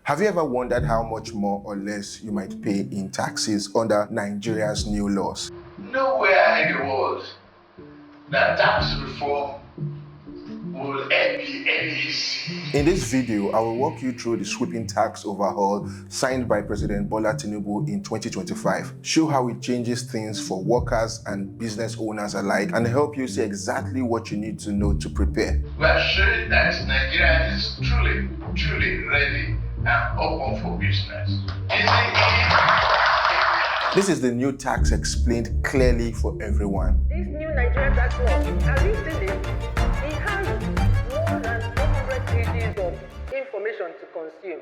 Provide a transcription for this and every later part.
Have you ever wondered how much more or less you might pay in taxes under Nigeria's new laws? Nowhere in the world that tax reform will be any easy. In this video, I will walk you through the sweeping tax overhaul signed by President Bola Tinubu in 2025, show how it changes things for workers and business owners alike, and help you see exactly what you need to know to prepare. We are showing that Nigeria is truly ready and open for business. This is the new tax explained clearly for everyone. This new Nigerian tax law, have you seen it? It has more than 100 pages of information to consume.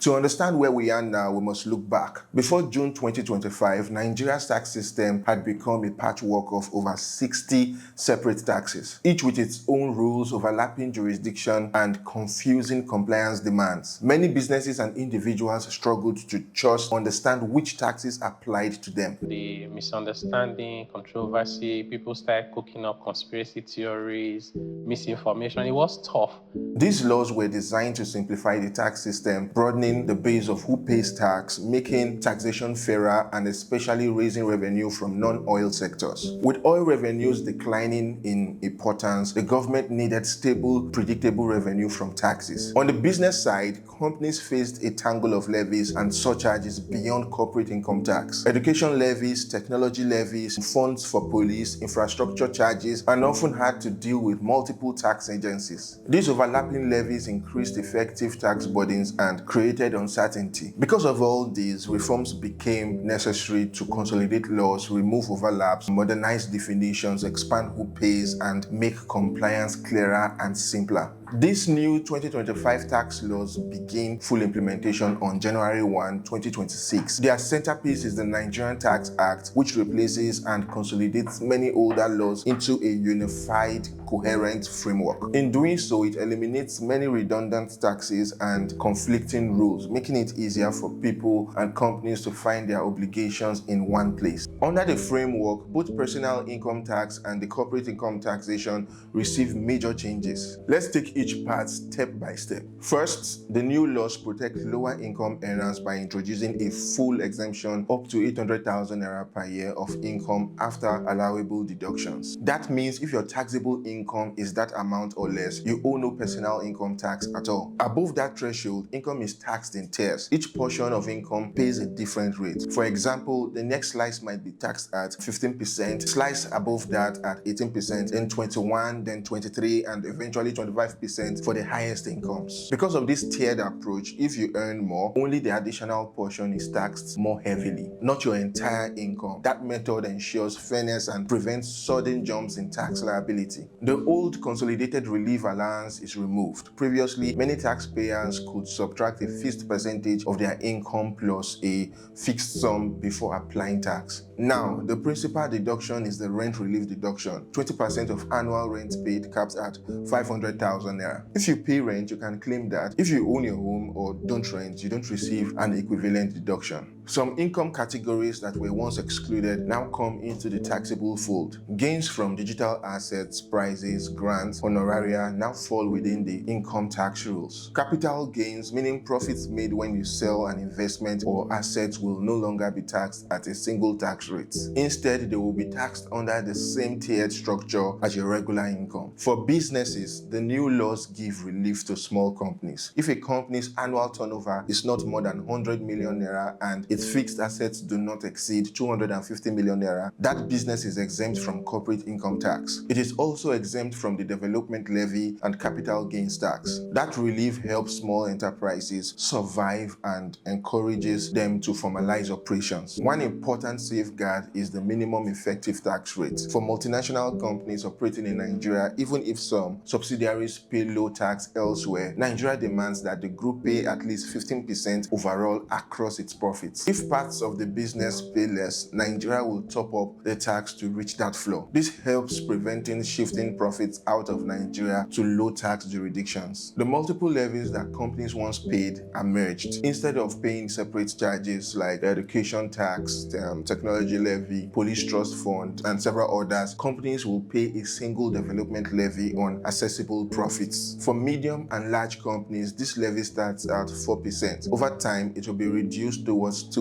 To understand where we are now, we must look back. Before June 2025, Nigeria's tax system had become a patchwork of over 60 separate taxes, each with its own rules, overlapping jurisdiction, and confusing compliance demands. Many businesses and individuals struggled to just understand which taxes applied to them. The misunderstanding, controversy, people started cooking up conspiracy theories, misinformation. It was tough. These laws were designed to simplify the tax system, broadening the base of who pays tax, making taxation fairer, and especially raising revenue from non-oil sectors. With oil revenues declining in importance, the government needed stable, predictable revenue from taxes. On the business side, companies faced a tangle of levies and surcharges beyond corporate income tax. Education levies, technology levies, funds for police, infrastructure charges, and often had to deal with multiple tax agencies. These overlapping levies increased effective tax burdens and created uncertainty. Because of all these, reforms became necessary to consolidate laws, remove overlaps, modernize definitions, expand who pays, and make compliance clearer and simpler. These new 2025 tax laws begin full implementation on January 1, 2026. Their centerpiece is the Nigerian Tax Act, which replaces and consolidates many older laws into a unified, coherent framework. In doing so, it eliminates many redundant taxes and conflicting rules, making it easier for people and companies to find their obligations in one place. Under the framework, both personal income tax and the corporate income taxation receive major changes. Let's take each part step by step. First, the new laws protect lower income earners by introducing a full exemption up to 800,000 naira per year of income after allowable deductions. That means if your taxable income is that amount or less, you owe no personal income tax at all. Above that threshold, income is taxed in tiers. Each portion of income pays a different rate. For example, the next slice might be taxed at 15%, slice above that at 18%, then 21%, then 23%, and eventually 25% for the highest incomes. Because of this tiered approach, if you earn more, only the additional portion is taxed more heavily, not your entire income. That method ensures fairness and prevents sudden jumps in tax liability. The old consolidated relief allowance is removed. Previously, many taxpayers could subtract a fixed percentage of their income plus a fixed sum before applying tax. Now, the principal deduction is the rent relief deduction, 20% of annual rent paid capped at 500,000 naira. If you pay rent, you can claim that. If you own your home or don't rent, you don't receive an equivalent deduction. Some income categories that were once excluded now come into the taxable fold. Gains from digital assets, prizes, grants, honoraria now fall within the income tax rules. Capital gains, meaning profits made when you sell an investment or assets, will no longer be taxed at a single tax rate. Instead, they will be taxed under the same tiered structure as your regular income. For businesses, the new laws give relief to small companies. If a company's annual turnover is not more than 100 million naira and its fixed assets do not exceed 250 million naira, that business is exempt from corporate income tax. It is also exempt from the development levy and capital gains tax. That relief helps small enterprises survive and encourages them to formalize operations. One important safeguard is the minimum effective tax rate. For multinational companies operating in Nigeria, even if some subsidiaries pay low tax elsewhere, Nigeria demands that the group pay at least 15% overall across its profits. If parts of the business pay less, Nigeria will top up the tax to reach that floor. This helps preventing shifting profits out of Nigeria to low tax jurisdictions. The multiple levies that companies once paid are merged. Instead of paying separate charges like education tax, technology levy, police trust fund, and several others, companies will pay a single development levy on accessible profits. For medium and large companies, this levy starts at 4%. Over time, it will be reduced towards 2%.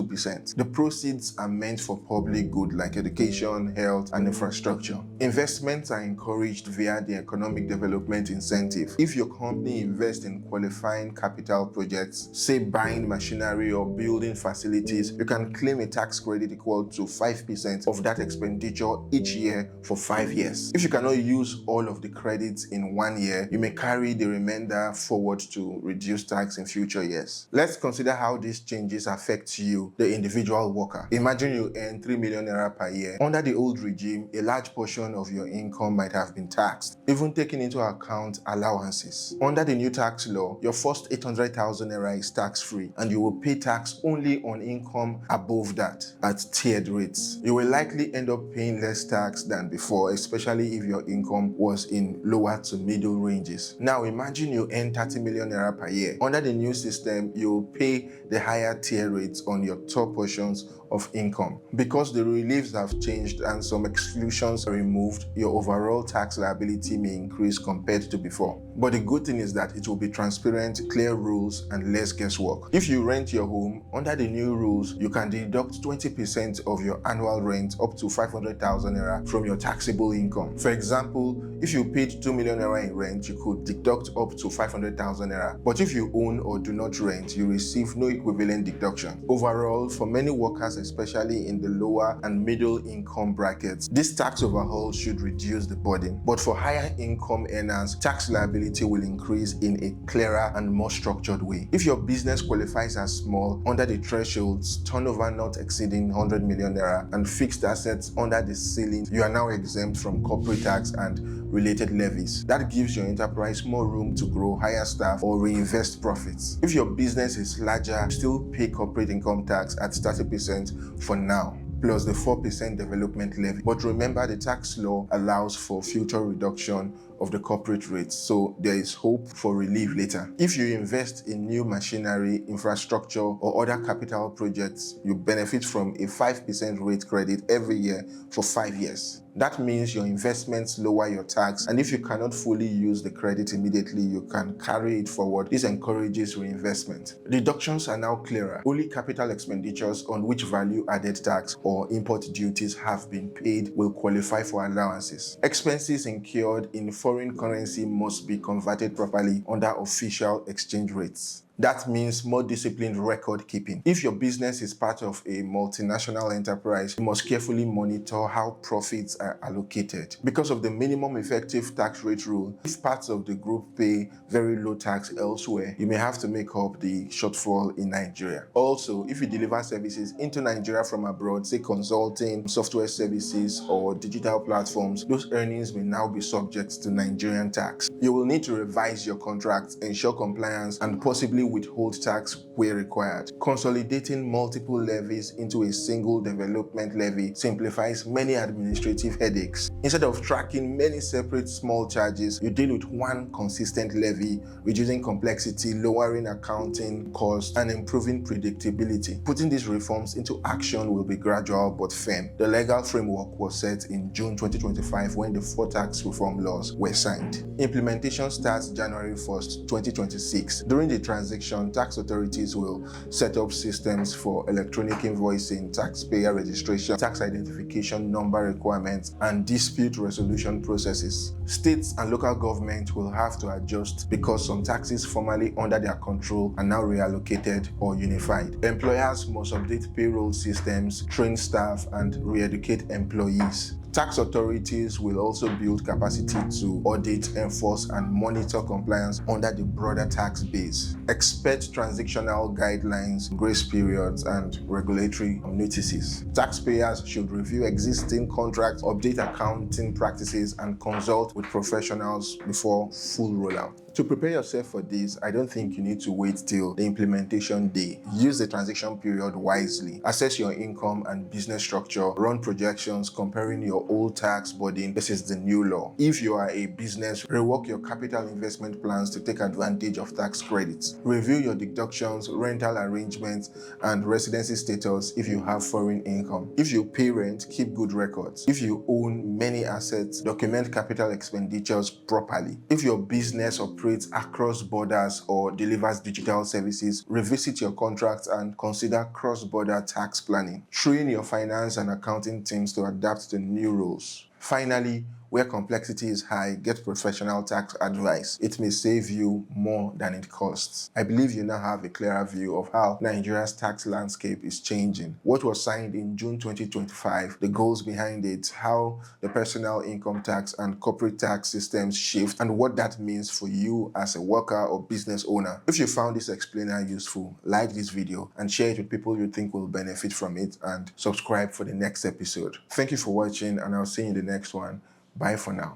The proceeds are meant for public good like education, health, and infrastructure. Investments are encouraged via the Economic Development Incentive. If your company invests in qualifying capital projects, say buying machinery or building facilities, you can claim a tax credit equal to 5% of that expenditure each year for 5 years. If you cannot use all of the credits in 1 year, you may carry the remainder forward to reduce tax in future years. Let's consider how these changes affect you, the individual worker. Imagine you earn 3 million naira per year. Under the old regime, a large portion of your income might have been taxed, even taking into account allowances. Under the new tax law, your first 800,000 naira is tax-free, and you will pay tax only on income above that at tiered rates. You will likely end up paying less tax than before, especially if your income was in lower to middle ranges. Now imagine you earn 30 million naira per year. Under the new system, you will pay the higher tier rates on your top portions of income. Because the reliefs have changed and some exclusions are removed, your overall tax liability may increase compared to before. But the good thing is that it will be transparent, clear rules, and less guesswork. If you rent your home, under the new rules, you can deduct 20% of your annual rent up to 500,000 naira from your taxable income. For example, if you paid 2 million naira in rent, you could deduct up to 500,000 naira. But if you own or do not rent, you receive no equivalent deduction. Overall, for many workers, especially in the lower and middle income brackets, this tax overhaul should reduce the burden. But for higher income earners, tax liability will increase in a clearer and more structured way. If your business qualifies as small, under the thresholds, turnover not exceeding 100 million naira, and fixed assets under the ceiling, you are now exempt from corporate tax and related levies. That gives your enterprise more room to grow, hire staff, or reinvest profits. If your business is larger, still pay corporate income tax at 30% for now, plus the 4% development levy. But remember, the tax law allows for future reduction of the corporate rates, so there is hope for relief later. If you invest in new machinery, infrastructure, or other capital projects, you benefit from a 5% rate credit every year for 5 years. That means your investments lower your tax, and if you cannot fully use the credit immediately, you can carry it forward. This encourages reinvestment. Deductions are now clearer. Only capital expenditures on which value-added tax or import duties have been paid will qualify for allowances. Expenses incurred in foreign currency must be converted properly under official exchange rates. That means more disciplined record keeping. If your business is part of a multinational enterprise, you must carefully monitor how profits are allocated. Because of the minimum effective tax rate rule, if parts of the group pay very low tax elsewhere, you may have to make up the shortfall in Nigeria. Also, if you deliver services into Nigeria from abroad, say consulting, software services, or digital platforms, those earnings may now be subject to Nigerian tax. You will need to revise your contracts, ensure compliance, and possibly withhold tax where required. Consolidating multiple levies into a single development levy simplifies many administrative headaches. Instead of tracking many separate small charges, you deal with one consistent levy, reducing complexity, lowering accounting costs, and improving predictability. Putting these reforms into action will be gradual but firm. The legal framework was set in June 2025 when the 4 tax reform laws were signed. Implementation starts January 1st, 2026. During the transition, tax authorities will set up systems for electronic invoicing, taxpayer registration, tax identification number requirements, and dispute resolution processes. States and local government will have to adjust because some taxes formerly under their control are now reallocated or unified. Employers must update payroll systems, train staff, and re-educate employees. Tax authorities will also build capacity to audit, enforce, and monitor compliance under the broader tax base. Expect transactional guidelines, grace periods, and regulatory notices. Taxpayers should review existing contracts, update accounting practices, and consult with professionals before full rollout. To prepare yourself for this, I don't think you need to wait till the implementation day. Use the transition period wisely. Assess your income and business structure. Run projections comparing your old tax burden versus the new law. If you are a business, rework your capital investment plans to take advantage of tax credits. Review your deductions, rental arrangements, and residency status if you have foreign income. If you pay rent, keep good records. If you own many assets, document capital expenditures properly. If your business operates across borders or delivers digital services, revisit your contracts and consider cross-border tax planning. Train your finance and accounting teams to adapt to new rules. Finally, where complexity is high, get professional tax advice. It may save you more than it costs. I believe you now have a clearer view of how Nigeria's tax landscape is changing. What was signed in June 2025, the goals behind it, how the personal income tax and corporate tax systems shift, and what that means for you as a worker or business owner. If you found this explainer useful, like this video and share it with people you think will benefit from it, and subscribe for the next episode. Thank you for watching, and I'll see you in the next one. Bye for now.